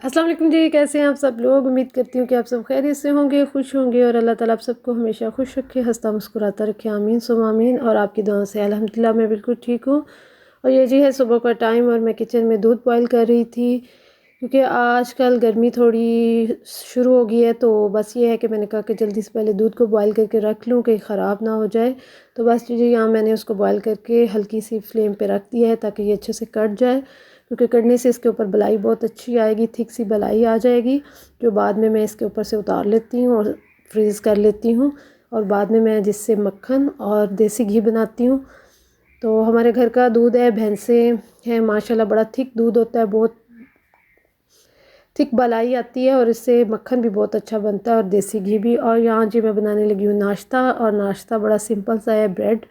अस्सलाम वालेकुम जी, कैसे हैं आप सब लोग। उम्मीद करती हूँ कि आप सब खैरियत से होंगे, खुश होंगे और अल्लाह ताला आप सबको हमेशा खुश रखे, हंसता मुस्कुराता रखे। आमीन सुम आमीन। और आपकी दुआ से अल्हम्दुलिल्लाह मैं बिल्कुल ठीक हूँ। और ये जी है सुबह का टाइम और मैं किचन में दूध बॉयल कर रही थी, क्योंकि आजकल गर्मी थोड़ी शुरू हो गई है। तो बस ये है कि मैंने कहा कि जल्दी से पहले दूध को बॉयल करके रख लूँ कि ख़राब ना हो जाए। तो बस जी यहाँ मैंने उसको बॉयल करके हल्की सी फ्लेम पे रख दिया है ताकि ये अच्छे से कट जाए, क्योंकि कटने से इसके ऊपर बलाई बहुत अच्छी आएगी, थिक सी बलाई आ जाएगी, जो बाद में मैं इसके ऊपर से उतार लेती हूँ और फ्रीज़ कर लेती हूँ। और बाद में मैं जिससे मक्खन और देसी घी बनाती हूँ। तो हमारे घर का दूध है, भैंसें हैं माशाल्लाह, बड़ा थिक दूध होता है, बहुत थिक मलाई आती है और इससे मक्खन भी बहुत अच्छा बनता है और देसी घी भी। और यहाँ जी मैं बनाने लगी हूँ नाश्ता, और नाश्ता बड़ा सिंपल सा है, ब्रेड।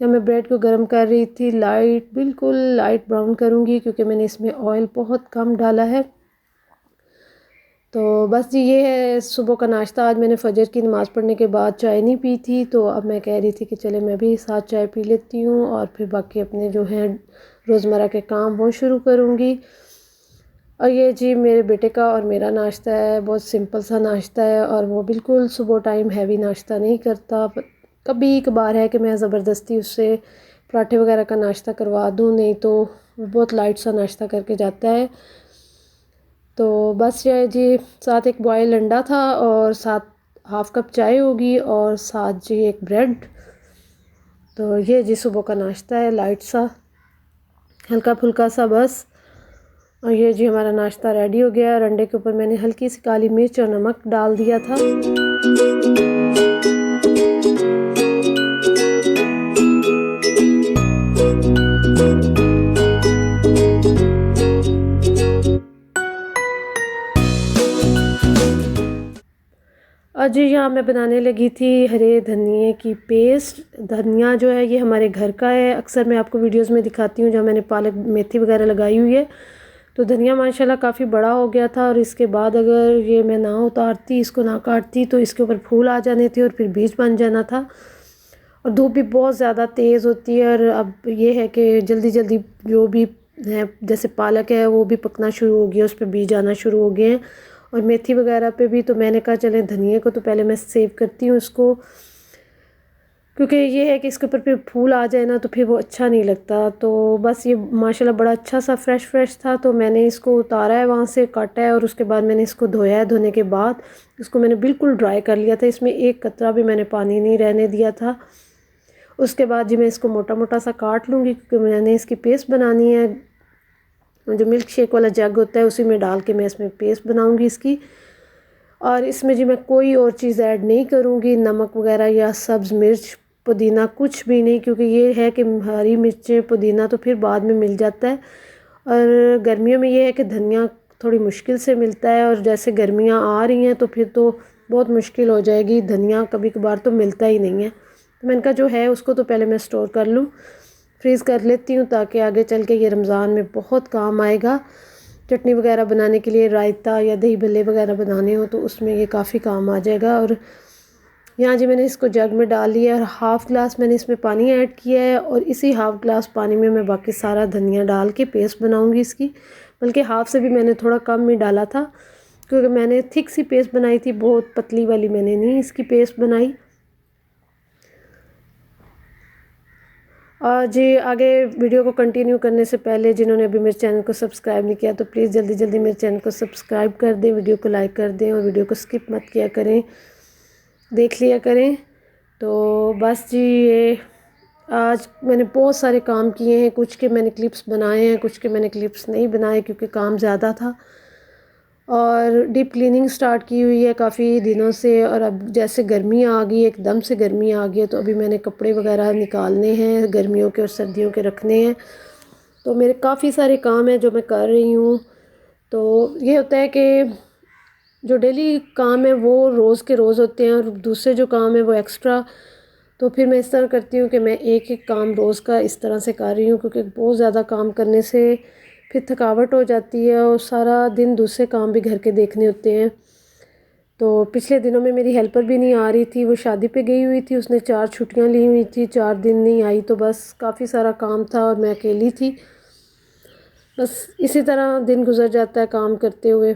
या मैं ब्रेड को गर्म कर रही थी, लाइट बिल्कुल लाइट ब्राउन करूँगी, क्योंकि मैंने इसमें ऑयल बहुत कम डाला है। तो बस जी ये है सुबह का नाश्ता। आज मैंने फजर की नमाज़ पढ़ने के बाद चाय नहीं पी थी, तो अब मैं कह रही थी कि चले मैं भी साथ चाय पी लेती हूँ और फिर बाकी अपने जो हैं रोज़मर्रा के काम वो शुरू करूँगी। और ये जी मेरे बेटे का और मेरा नाश्ता है, बहुत सिंपल सा नाश्ता है, और वो बिल्कुल सुबह टाइम हैवी नाश्ता नहीं करता। कभी कभार है कि मैं ज़बरदस्ती उससे पराठे वगैरह का नाश्ता करवा दूँ, नहीं तो वो बहुत लाइट सा नाश्ता करके जाता है। तो बस ये जी साथ एक बॉयल अंडा था और साथ हाफ़ कप चाय होगी और साथ जी एक ब्रेड। तो ये जी सुबह का नाश्ता है, लाइट सा हल्का फुल्का सा बस। और ये जी हमारा नाश्ता रेडी हो गया। और अंडे के ऊपर मैंने हल्की सी काली मिर्च और नमक डाल दिया था। और जी यहाँ मैं बनाने लगी थी हरे धनिए की पेस्ट। धनिया जो है ये हमारे घर का है, अक्सर मैं आपको वीडियोस में दिखाती हूँ जहाँ मैंने पालक मेथी वगैरह लगाई हुई है। तो धनिया माशाल्लाह काफ़ी बड़ा हो गया था, और इसके बाद अगर ये मैं ना उतारती, इसको ना काटती, तो इसके ऊपर फूल आ जाने थे और फिर बीज बन जाना था। और धूप भी बहुत ज़्यादा तेज़ होती है, और अब ये है कि जल्दी जल्दी जो भी है, जैसे पालक है वो भी पकना शुरू हो गया, उस पर बीज आना शुरू हो गए हैं। और मेथी वगैरह पे भी, तो मैंने कहा चलें धनिए को तो पहले मैं सेव करती हूँ इसको, क्योंकि ये है कि इसके ऊपर फिर फूल आ जाए ना तो फिर वो अच्छा नहीं लगता। तो बस ये माशाल्लाह बड़ा अच्छा सा फ्रेश फ्रेश था, तो मैंने इसको उतारा है, वहाँ से काटा है, और उसके बाद मैंने इसको धोया है। धोने के बाद इसको मैंने बिल्कुल ड्राई कर लिया था, इसमें एक कतरा भी मैंने पानी नहीं रहने दिया था। उसके बाद जी मैं इसको मोटा मोटा सा काट लूँगी, क्योंकि मैंने इसकी पेस्ट बनानी है। जो मिल्क शेक वाला जग होता है उसी में डाल के मैं इसमें पेस्ट बनाऊँगी इसकी। और इसमें जी मैं कोई और चीज़ ऐड नहीं करूँगी, नमक वगैरह या सब्ज़ मिर्च, पुदीना, कुछ भी नहीं, क्योंकि ये है कि हरी मिर्चें पुदीना तो फिर बाद में मिल जाता है। और गर्मियों में ये है कि धनिया थोड़ी मुश्किल से मिलता है, और जैसे गर्मियाँ आ रही हैं तो फिर तो बहुत मुश्किल हो जाएगी, धनिया कभी कभार तो मिलता ही नहीं है। तो मैंने कहा जो है उसको तो पहले मैं स्टोर कर लूँ, फ्रीज़ कर लेती हूँ, ताकि आगे चल के ये रमज़ान में बहुत काम आएगा। चटनी वगैरह बनाने के लिए, रायता या दही भल्ले वगैरह बनाने हो तो उसमें ये काफ़ी काम आ जाएगा। और यहाँ जी मैंने इसको जग में डाल लिया और हाफ़ ग्लास मैंने इसमें पानी ऐड किया है, और इसी हाफ़ ग्लास पानी में मैं बाकी सारा धनिया डाल के पेस्ट बनाऊंगी इसकी। बल्कि हाफ़ से भी मैंने थोड़ा कम ही डाला था, क्योंकि मैंने थिक सी पेस्ट बनाई थी, बहुत पतली वाली मैंने नहीं इसकी पेस्ट बनाई। और जी आगे वीडियो को कंटिन्यू करने से पहले जिन्होंने अभी मेरे चैनल को सब्सक्राइब नहीं किया तो प्लीज़ जल्दी जल्दी मेरे चैनल को सब्सक्राइब कर दें, वीडियो को लाइक कर दें और वीडियो को स्किप मत किया करें, देख लिया करें। तो बस जी ये आज मैंने बहुत सारे काम किए हैं, कुछ के मैंने क्लिप्स बनाए हैं, कुछ के मैंने क्लिप्स नहीं बनाए क्योंकि काम ज़्यादा था। और डीप क्लीनिंग स्टार्ट की हुई है काफ़ी दिनों से, और अब जैसे गर्मी आ गई, एकदम से गर्मी आ गई है, तो अभी मैंने कपड़े वगैरह निकालने हैं, गर्मियों के और सर्दियों के रखने हैं। तो मेरे काफ़ी सारे काम हैं जो मैं कर रही हूँ। तो ये होता है कि जो डेली काम है वो रोज़ के रोज़ होते हैं, और दूसरे जो काम है वो एक्स्ट्रा। तो फिर मैं इस तरह करती हूँ कि मैं एक एक काम रोज़ का इस तरह से कर रही हूँ, क्योंकि बहुत ज़्यादा काम करने से फिर थकावट हो जाती है, और सारा दिन दूसरे काम भी घर के देखने होते हैं। तो पिछले दिनों में मेरी हेल्पर भी नहीं आ रही थी, वो शादी पे गई हुई थी, उसने 4 छुट्टियाँ ली हुई थी, 4 दिन नहीं आई, तो बस काफ़ी सारा काम था और मैं अकेली थी। बस इसी तरह दिन गुजर जाता है काम करते हुए।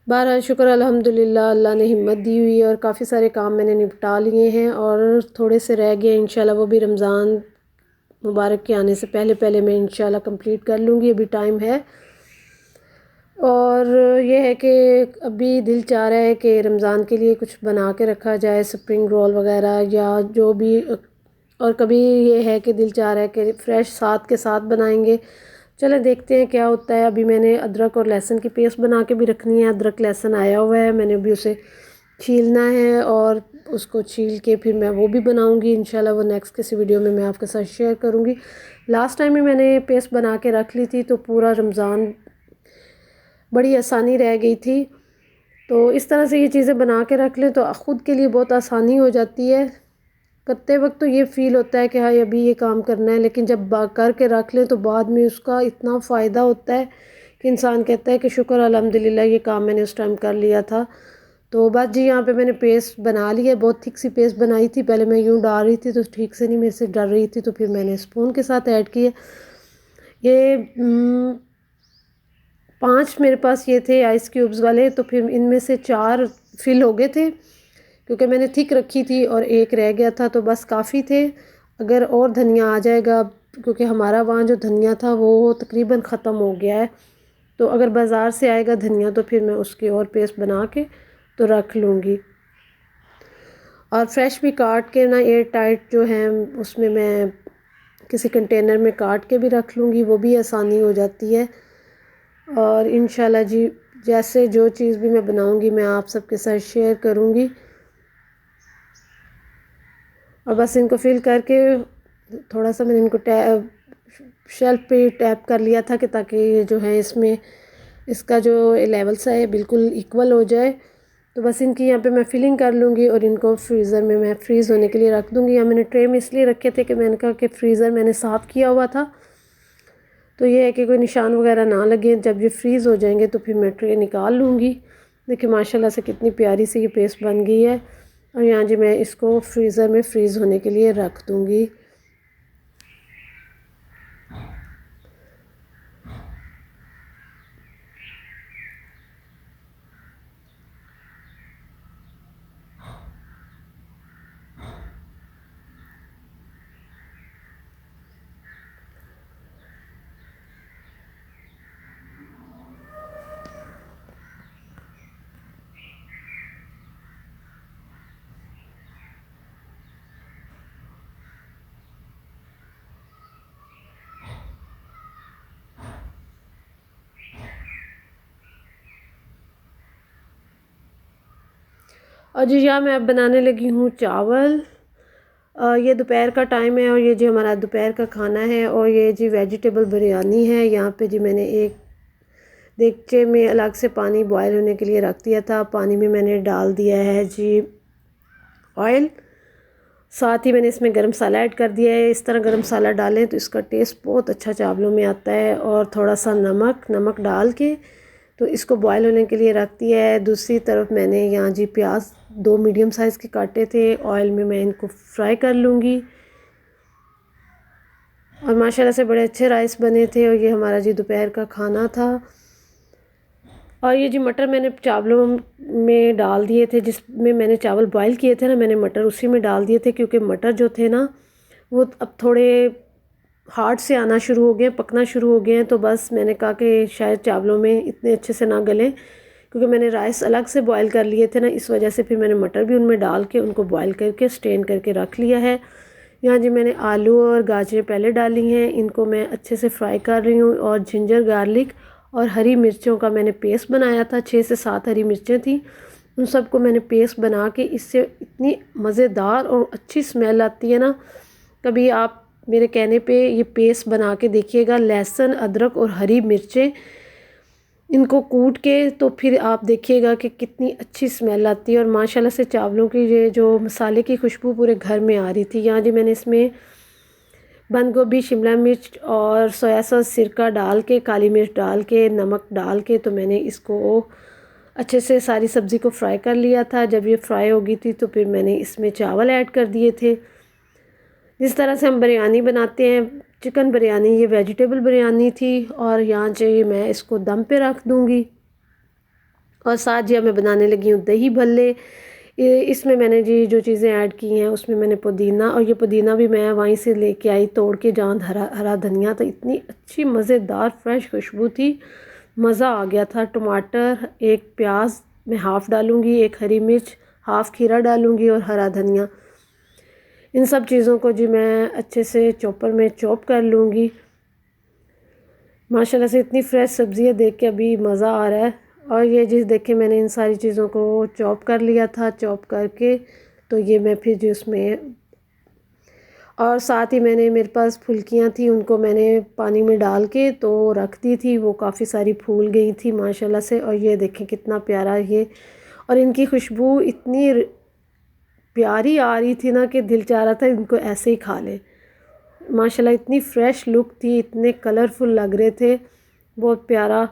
बहरहाल शुक्र अल्हम्दुलिल्लाह, अल्लाह ने हिम्मत दी हुई है और काफ़ी सारे काम मैंने निपटा लिए हैं और थोड़े से रह गए इंशाल्लाह, वो भी रमज़ान मुबारक के आने से पहले पहले मैं इंशाल्लाह कंप्लीट कर लूँगी। अभी टाइम है और ये है कि अभी दिल चाह रहा है कि रमज़ान के लिए कुछ बना के रखा जाए, स्प्रिंग रोल वगैरह या जो भी। और कभी ये है कि दिल चाह रहा है कि फ़्रेश साथ के साथ बनाएंगे। चलो देखते हैं क्या होता है। अभी मैंने अदरक और लहसुन की पेस्ट बना के भी रखनी है। अदरक लहसुन आया हुआ है, मैंने अभी उसे छीलना है और उसको छील के फिर मैं वो भी बनाऊंगी इंशाल्लाह। वो नेक्स्ट किसी वीडियो में मैं आपके साथ शेयर करूंगी। लास्ट टाइम ही मैंने पेस्ट बना के रख ली थी तो पूरा रमज़ान बड़ी आसानी रह गई थी। तो इस तरह से ये चीज़ें बना के रख लें तो ख़ुद के लिए बहुत आसानी हो जाती है। करते वक्त तो ये फ़ील होता है कि हाँ अभी ये काम करना है, लेकिन जब करके रख लें तो बाद में उसका इतना फ़ायदा होता है कि इंसान कहता है कि शुक्र अल्हम्दुलिल्लाह ये काम मैंने उस टाइम कर लिया था। तो बस जी यहाँ पे मैंने पेस्ट बना ली है। बहुत थिक सी पेस्ट बनाई थी, पहले मैं यूँ डाल रही थी तो ठीक से नहीं मेरे से डर रही थी, तो फिर मैंने स्पून के साथ ऐड किया। ये 5 मेरे पास ये थे आइस क्यूब्स वाले, तो फिर इनमें से 4 फिल हो गए थे क्योंकि मैंने थिक रखी थी और एक रह गया था, तो बस काफ़ी थे। अगर और धनिया आ जाएगा, क्योंकि हमारा वहाँ जो धनिया था वो तकरीबन ख़त्म हो गया है, तो अगर बाज़ार से आएगा धनिया तो फिर मैं उसकी और पेस्ट बना के तो रख लूँगी। और फ्रेश भी काट के ना एयर टाइट जो है उसमें मैं किसी कंटेनर में काट के भी रख लूँगी, वो भी आसानी हो जाती है। और इंशाल्लाह जी जैसे जो चीज़ भी मैं बनाऊँगी मैं आप सबके साथ शेयर करूँगी। और बस इनको फिल करके थोड़ा सा मैंने इनको शेल्फ पे टैप कर लिया था कि ताकि ये जो है इसमें इसका जो लेवल सा है बिल्कुल इक्वल हो जाए। तो बस इनकी यहाँ पे मैं फिलिंग कर लूँगी और इनको फ्रीज़र में मैं फ्रीज़ होने के लिए रख दूँगी। यहाँ मैंने ट्रे में इसलिए रखे थे कि मैंने कहा कि फ्रीज़र मैंने साफ़ किया हुआ था, तो ये है कि कोई निशान वगैरह ना लगे। जब ये फ्रीज़ हो जाएंगे तो फिर मैं ट्रे निकाल लूँगी। देखिए माशाल्लाह से कितनी प्यारी सी ये पेस्ट बन गई है। और यहाँ जी मैं इसको फ्रीज़र में फ्रीज़ होने के लिए रख दूँगी। और जी यहाँ मैं अब बनाने लगी हूँ चावल। ये दोपहर का टाइम है और ये जी हमारा दोपहर का खाना है। और ये जी वेजिटेबल बिरयानी है। यहाँ पे जी मैंने एक देगचे में अलग से पानी बॉयल होने के लिए रख दिया था। पानी में मैंने डाल दिया है जी ऑयल, साथ ही मैंने इसमें गरम मसाला ऐड कर दिया है। इस तरह गरम मसाला डालें तो इसका टेस्ट बहुत अच्छा चावलों में आता है। और थोड़ा सा नमक डाल के तो इसको बॉयल होने के लिए रख दिया है। दूसरी तरफ मैंने यहाँ जी प्याज 2 मीडियम साइज़ के काटे थे, ऑयल में मैं इनको फ्राई कर लूँगी। और माशाल्लाह से बड़े अच्छे राइस बने थे। और ये हमारा जी दोपहर का खाना था। और ये जी मटर मैंने चावलों में डाल दिए थे, जिसमें मैंने चावल बॉयल किए थे ना, मैंने मटर उसी में डाल दिए थे क्योंकि मटर जो थे ना वो अब थोड़े हार्ड से आना शुरू हो गए, पकना शुरू हो गए हैं। तो बस मैंने कहा कि शायद चावलों में इतने अच्छे से ना गलें, क्योंकि मैंने राइस अलग से बॉयल कर लिए थे ना, इस वजह से फिर मैंने मटर भी उनमें डाल के उनको बॉयल करके स्ट्रेन करके रख लिया है। यहाँ जी मैंने आलू और गाजरें पहले डाली हैं, इनको मैं अच्छे से फ्राई कर रही हूँ। और जिंजर गार्लिक और हरी मिर्चों का मैंने पेस्ट बनाया था, 6 से 7 हरी मिर्चें थी, उन सबको मैंने पेस्ट बना के, इससे इतनी मज़ेदार और अच्छी स्मेल आती है ना। कभी आप मेरे कहने पे ये पेस्ट बना के देखिएगा, लहसुन अदरक और हरी मिर्चें इनको कूट के, तो फिर आप देखिएगा कि कितनी अच्छी स्मेल आती है। और माशाल्लाह से चावलों की ये जो मसाले की खुशबू पूरे घर में आ रही थी। यहाँ जी मैंने इसमें बंद गोभी, शिमला मिर्च और सोया सॉस, सिरका डाल के, काली मिर्च डाल के, नमक डाल के, तो मैंने इसको अच्छे से सारी सब्ज़ी को फ्राई कर लिया था। जब ये फ्राई हो गई थी तो फिर मैंने इसमें चावल ऐड कर दिए थे। जिस तरह से हम बिरयानी बनाते हैं चिकन बिरयानी, ये वेजिटेबल बिरयानी थी। और यहाँ जी मैं इसको दम पे रख दूँगी। और साथ जी मैं बनाने लगी हूँ दही भल्ले। इसमें मैंने जी जो चीज़ें ऐड की हैं उसमें मैंने पुदीना, और ये पुदीना भी मैं वहीं से लेके आई तोड़ के, जहाँ हरा धनिया, तो इतनी अच्छी मज़ेदार फ्रेश खुशबू थी, मज़ा आ गया था। टमाटर, एक प्याज मैं हाफ़ डालूँगी, एक हरी मिर्च, हाफ़ खीरा डालूँगी और हरा धनिया। इन सब चीज़ों को जी मैं अच्छे से चॉपर में चॉप कर लूँगी। माशाल्लाह से इतनी फ्रेश सब्ज़ियाँ देख के अभी मज़ा आ रहा है। और ये चीज़ देखें, मैंने इन सारी चीज़ों को चॉप कर लिया था। चॉप करके तो ये मैं फिर जो उसमें, और साथ ही मैंने, मेरे पास फुल्कियाँ थी, उनको मैंने पानी में डाल के तो रख दी थी। वो काफ़ी सारी फूल गई थी माशाल्लाह से। और ये देखें कितना प्यारा ये, और इनकी खुशबू इतनी प्यारी आ रही थी ना कि दिल चाह रहा था इनको ऐसे ही खा लें। माशाल्लाह इतनी फ़्रेश लुक थी, इतने कलरफुल लग रहे थे, बहुत प्यारा।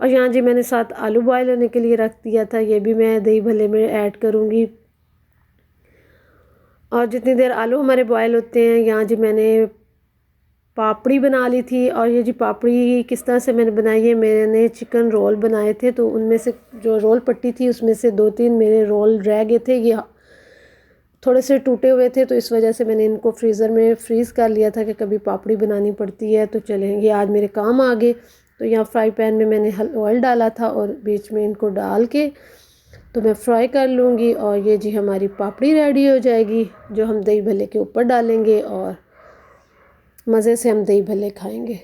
और यहाँ जी मैंने साथ आलू बॉयल होने के लिए रख दिया था, ये भी मैं दही भल्ले में ऐड करूँगी। और जितनी देर आलू हमारे बॉयल होते हैं, यहाँ जी मैंने पापड़ी बना ली थी। और ये जी पापड़ी किस तरह से मैंने बनाई है, मैंने चिकन रोल बनाए थे, तो उनमें से जो रोल पट्टी थी उसमें से 2-3 मेरे रोल रह गए थे, ये थोड़े से टूटे हुए थे, तो इस वजह से मैंने इनको फ्रीज़र में फ्रीज़ कर लिया था कि कभी पापड़ी बनानी पड़ती है तो चलें, ये आज मेरे काम आ गए। तो यहाँ फ्राई पैन में मैंने ऑयल डाला था और बीच में इनको डाल के तो मैं फ्राई कर लूँगी। और ये जी हमारी पापड़ी रेडी हो जाएगी, जो हम दही भल्ले के ऊपर डालेंगे और मज़े से हम दही भल्ले खाएँगे।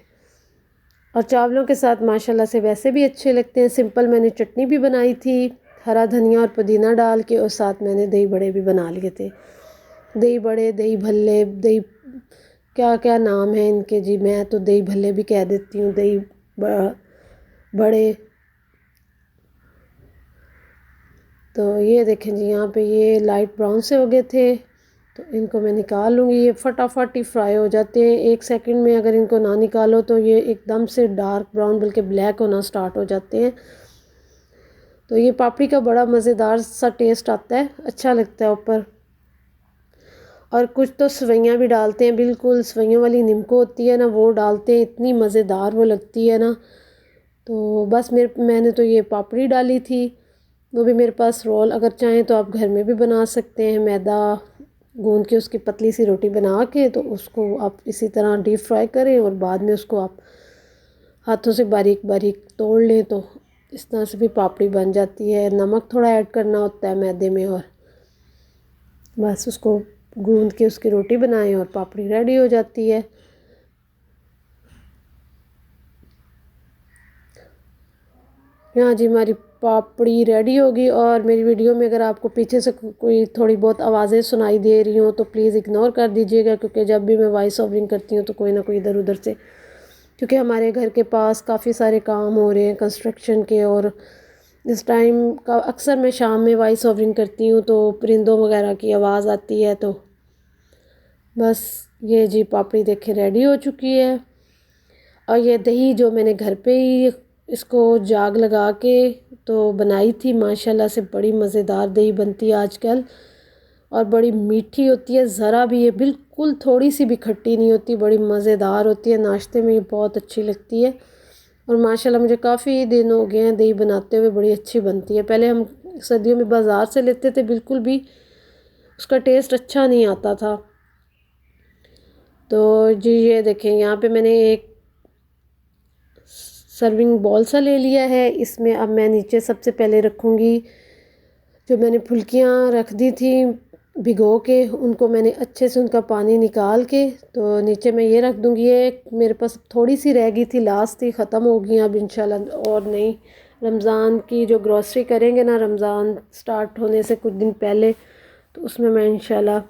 और चावलों के साथ माशाल्लाह से वैसे भी अच्छे लगते हैं। सिंपल मैंने चटनी भी बनाई थी, हरा धनिया और पुदीना डाल के, और साथ मैंने दही बड़े भी बना लिए थे। दही बड़े, दही भल्ले, दही क्या क्या नाम है इनके जी, मैं तो दही भल्ले भी कह देती हूँ, दही बड़े। तो ये देखें जी, यहाँ पे ये लाइट ब्राउन से हो गए थे, तो इनको मैं निकाल लूँगी। ये फटाफट ही फ्राई हो जाते हैं, 1 सेकंड में अगर इनको ना निकालो तो ये एकदम से डार्क ब्राउन बल्कि ब्लैक होना स्टार्ट हो जाते हैं। तो ये पापड़ी का बड़ा मज़ेदार सा टेस्ट आता है, अच्छा लगता है ऊपर। और कुछ तो सवैयाँ भी डालते हैं, बिल्कुल सवैयों वाली नीमको होती है ना, वो डालते हैं, इतनी मज़ेदार वो लगती है ना। तो बस मैंने तो ये पापड़ी डाली थी, वो भी मेरे पास रोल, अगर चाहें तो आप घर में भी बना सकते हैं। मैदा गूंद के उसकी पतली सी रोटी बना के तो उसको आप इसी तरह डीप फ्राई करें और बाद में उसको आप हाथों से बारीक बारीक तोड़ लें, तो इस तरह से भी पापड़ी बन जाती है। नमक थोड़ा ऐड करना होता है मैदे में, और बस उसको गूंद के उसकी रोटी बनाएं और पापड़ी रेडी हो जाती है। यहाँ जी हमारी पापड़ी रेडी होगी। और मेरी वीडियो में अगर आपको पीछे से कोई थोड़ी बहुत आवाज़ें सुनाई दे रही हों तो प्लीज़ इग्नोर कर दीजिएगा, क्योंकि जब भी मैं वॉइस ओवरिंग करती हूँ तो कोई ना कोई इधर उधर से, क्योंकि हमारे घर के पास काफ़ी सारे काम हो रहे हैं कंस्ट्रक्शन के, और इस टाइम का अक्सर मैं शाम में वॉइस ओवरिंग करती हूँ तो परिंदों वगैरह की आवाज़ आती है। तो बस ये जी पापड़ी देखे रेडी हो चुकी है। और ये दही जो मैंने घर पे ही इसको जाग लगा के तो बनाई थी, माशाल्लाह से बड़ी मज़ेदार दही बनती है आजकल, और बड़ी मीठी होती है, ज़रा भी ये बिल्कुल थोड़ी सी भी खट्टी नहीं होती, बड़ी मज़ेदार होती है। नाश्ते में ये बहुत अच्छी लगती है। और माशाल्लाह मुझे काफ़ी दिन हो गए हैं दही बनाते हुए, बड़ी अच्छी बनती है। पहले हम सर्दियों में बाज़ार से लेते थे, बिल्कुल भी उसका टेस्ट अच्छा नहीं आता था। तो जी ये देखें, यहाँ पे मैंने एक सर्विंग बॉल सा ले लिया है, इसमें अब मैं नीचे सबसे पहले रखूँगी जो मैंने फुल्कियाँ रख दी थी भिगो के, उनको मैंने अच्छे से उनका पानी निकाल के तो नीचे मैं ये रख दूँगी। ये मेरे पास थोड़ी सी रह गई थी, लास्ट थी, ख़त्म हो गई अब इंशाल्लाह। और नहीं, रमज़ान की जो ग्रॉसरी करेंगे ना, रमज़ान स्टार्ट होने से कुछ दिन पहले, तो उसमें मैं इंशाल्लाह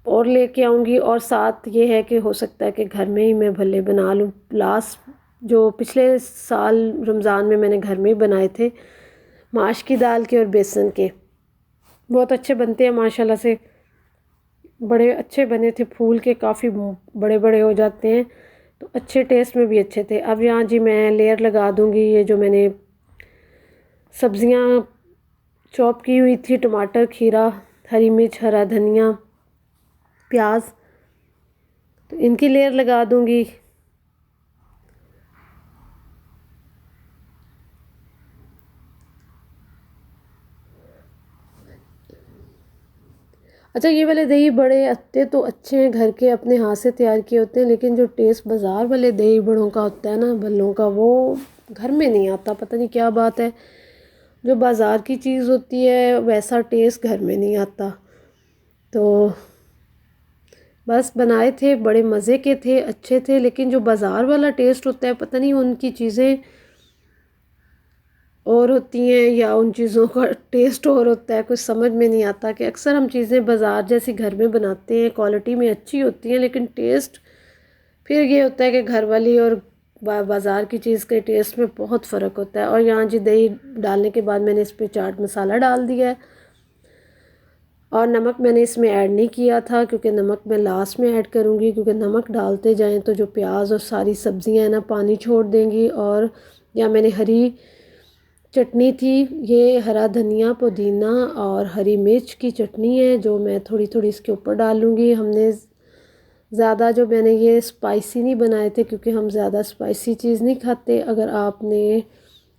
और लेके आऊँगी। और साथ ये है कि हो सकता है कि घर में ही मैं भल्ले बना लूँ। लास्ट जो पिछले साल रमज़ान में मैंने घर में ही बनाए थे, माश की दाल के और बेसन के, बहुत अच्छे बनते हैं माशाल्लाह से, बड़े अच्छे बने थे, फूल के काफ़ी बड़े बड़े हो जाते हैं, तो अच्छे टेस्ट में भी अच्छे थे। अब यहाँ जी मैं लेयर लगा दूँगी, ये जो मैंने सब्ज़ियाँ चॉप की हुई थी, टमाटर, खीरा, हरी मिर्च, हरा धनिया, प्याज, तो इनकी लेयर लगा दूँगी। अच्छा, ये वाले दही बड़े अत्ते तो अच्छे हैं, घर के अपने हाथ से तैयार किए होते हैं, लेकिन जो टेस्ट बाज़ार वाले दही बड़ों का होता है ना, भल्लों का, वो घर में नहीं आता। पता नहीं क्या बात है, जो बाज़ार की चीज़ होती है वैसा टेस्ट घर में नहीं आता। तो बस बनाए थे, बड़े मज़े के थे, अच्छे थे, लेकिन जो बाज़ार वाला टेस्ट होता है, पता नहीं उनकी चीज़ें और होती हैं या उन चीज़ों का टेस्ट और होता है, कुछ समझ में नहीं आता। कि अक्सर हम चीज़ें बाज़ार जैसी घर में बनाते हैं, क्वालिटी में अच्छी होती हैं, लेकिन टेस्ट फिर ये होता है कि घर वाली और बाज़ार की चीज़ के टेस्ट में बहुत फ़र्क होता है। और यहाँ जी दही डालने के बाद मैंने इस पर चाट मसाला डाल दिया है, और नमक मैंने इसमें ऐड नहीं किया था, क्योंकि नमक मैं लास्ट में ऐड करूँगी, क्योंकि नमक डालते जाएं तो जो प्याज और सारी सब्ज़ियाँ हैं ना पानी छोड़ देंगी। और या मैंने हरी चटनी थी, ये हरा धनिया, पुदीना और हरी मिर्च की चटनी है, जो मैं थोड़ी थोड़ी इसके ऊपर डालूँगी। हमने ज़्यादा जो मैंने ये स्पाइसी नहीं बनाए थे, क्योंकि हम ज़्यादा स्पाइसी चीज़ नहीं खाते। अगर आपने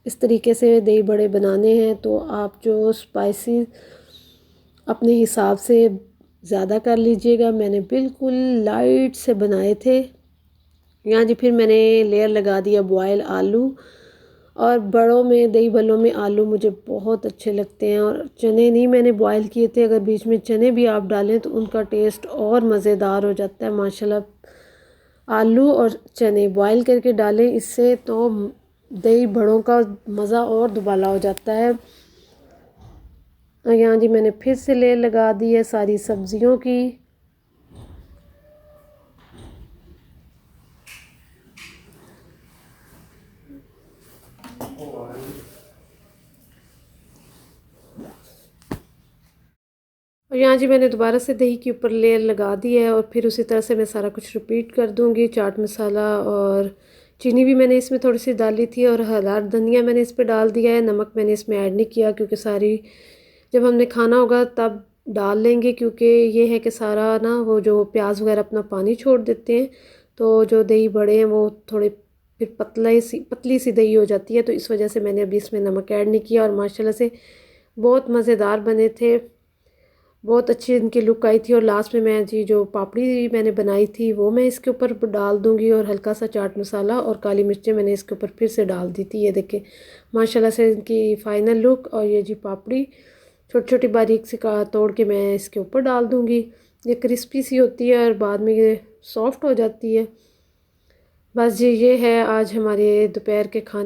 इस तरीके से दही बड़े बनाने हैं तो आप जो स्पाइसी अपने हिसाब से ज़्यादा कर लीजिएगा। मैंने बिल्कुल लाइट से बनाए थे। यहाँ जी फिर मैंने लेयर लगा दिया बॉयल आलू, और बड़ों में दही भल्लों में आलू मुझे बहुत अच्छे लगते हैं। और चने नहीं मैंने बॉयल किए थे, अगर बीच में चने भी आप डालें तो उनका टेस्ट और मज़ेदार हो जाता है माशाल्लाह। आलू और चने बॉयल करके डालें, इससे तो दही बड़ों का मज़ा और दुबाला हो जाता है। यहाँ जी मैंने फिर से लेयर लगा दी है सारी सब्ज़ियों की। और यहाँ जी मैंने दोबारा से दही के ऊपर लेयर लगा दी है, और फिर उसी तरह से मैं सारा कुछ रिपीट कर दूँगी। चाट मसाला और चीनी भी मैंने इसमें थोड़ी सी डाली थी, और हरा धनिया मैंने इस पर डाल दिया है। नमक मैंने इसमें ऐड नहीं किया, क्योंकि सारी जब हमने खाना होगा तब डाल लेंगे, क्योंकि ये है कि सारा ना वो जो प्याज वगैरह अपना पानी छोड़ देते हैं, तो जो दही बड़े हैं वो थोड़े फिर पतली सी दही हो जाती है। तो इस वजह से मैंने अभी इसमें नमक ऐड नहीं किया, और माशाल्लाह से बहुत मज़ेदार बने थे, बहुत अच्छी इनकी लुक आई थी। और लास्ट में मैं जी जो पापड़ी मैंने बनाई थी वो मैं इसके ऊपर डाल दूंगी, और हल्का सा चाट मसाला और काली मिर्चें मैंने इसके ऊपर फिर से डाल दी थी। ये देखें माशाल्लाह से इनकी फ़ाइनल लुक। और ये जी पापड़ी छोटी छोटी बारीक सी का तोड़ के मैं इसके ऊपर डाल दूँगी। ये क्रिस्पी सी होती है और बाद में ये सॉफ्ट हो जाती है। बस जी ये है आज हमारे दोपहर के खाने।